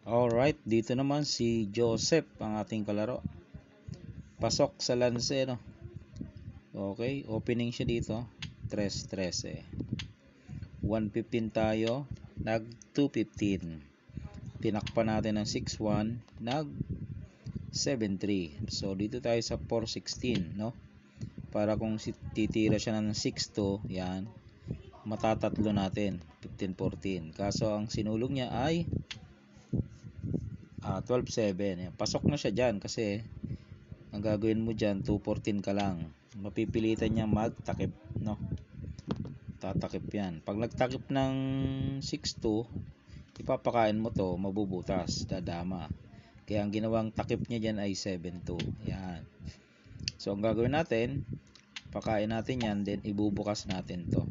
Alright, dito naman si Joseph ang ating kalaro. Pasok sa lanse, no? Okay, opening siya dito. 3-13. 115 tayo. Nag 215. Tinakpan natin ng 6-1. Nag 7-3. So, dito tayo sa 4-16, no? Para kung titira siya ng 6-2, yan, matatatlo natin. 15-14. Kaso, ang sinulong niya ay 12-7. Yan. Pasok na siya dyan kasi ang gagawin mo dyan 2-14 ka lang. Mapipilitan niya magtakip, no? Tatakip yan. Pag nagtakip ng 6-2, ipapakain mo to, mabubutas, dadama. Kaya ang ginawang takip niya dyan ay 7-2. Yan. So ang gagawin natin, pakain natin yan, then ibubukas natin to.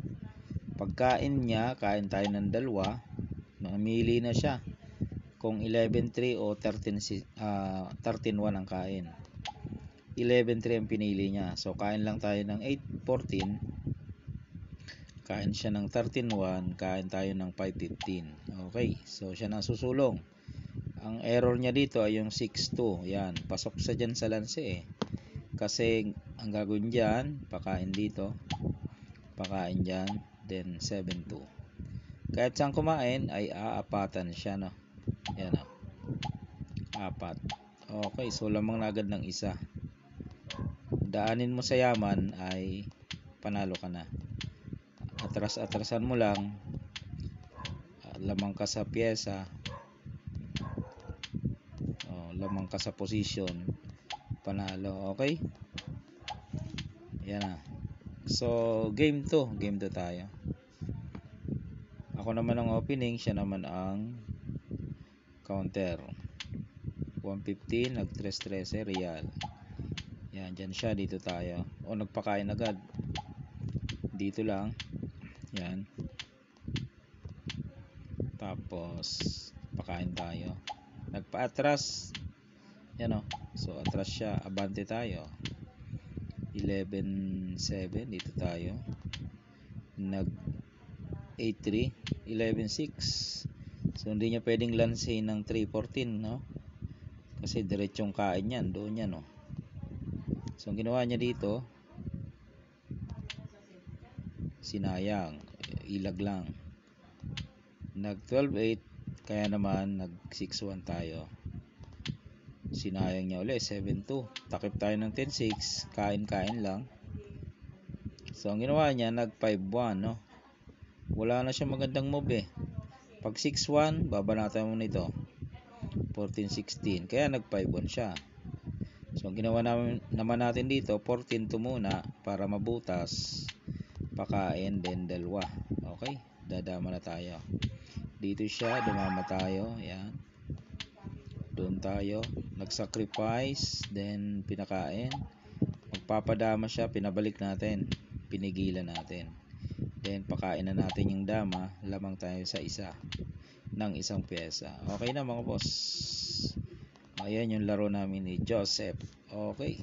Pagkain niya, kain tayo ng dalawa, mamili na siya kung 11-3 o 13-1 ang kain. 11-3 ang pinili niya. So kain lang tayo ng 8-14. Kain siya ng 13-1. Kain tayo ng 5-15. Okay. So siya na susulong. Ang error niya dito ay yung 6-2. Yan. Pasok sa dyan sa lanse eh. Kasi ang gagawin dyan, pakain dito. Pakain dyan. Then 7-2. Kahit saan kumain ay aapatan siya, no? Yan, no? Apat. Okay. So lamang na agad ng isa. Daanin mo sa yaman ay panalo ka na. Atras-atrasan mo lang, lamang ka sa pyesa, lamang ka sa position, panalo. Okay, yan na. So game 2 tayo. Ako naman ang opening, siya naman ang counter. 115 nag 3-13 real. Yan, dyan siya, dito tayo. O nagpakain agad. Dito lang. Yan. Tapos pakain tayo. Nagpa-atras. Yan o. So atras siya. Abante tayo. 11-7. Dito tayo. Nag 8-3. 11-6. So hindi niya pwedeng lansin ng 3-14, no? Kasi diretsong kain yan. Doon yan, no? So ang ginawa niya dito, sinayang, ilag lang. Nag 12-8, kaya naman nag 6-1 tayo. Sinayang niya ulit 7-2. Takip tayo ng 10-6, kain lang. So ang ginawa niya, nag 5-1, no? Wala na siya magandang move eh. Pag 6-1, babanatan mo nito. 14-16, kaya nag 5-1 siya. So ang ginawa naman natin dito, 14-2 muna para mabutas. Pakain, then dalawa. Okay, dadama na tayo. Dito siya, dumama tayo. Yan. Doon tayo. Nag-sacrifice, then pinakain. Magpapadama siya, pinabalik natin. Pinigilan natin. Then pakain na natin yung dama. Lamang tayo sa isa ng isang pyesa. Okay na mga boss. Ayan yung laro namin ni Joseph. Okay.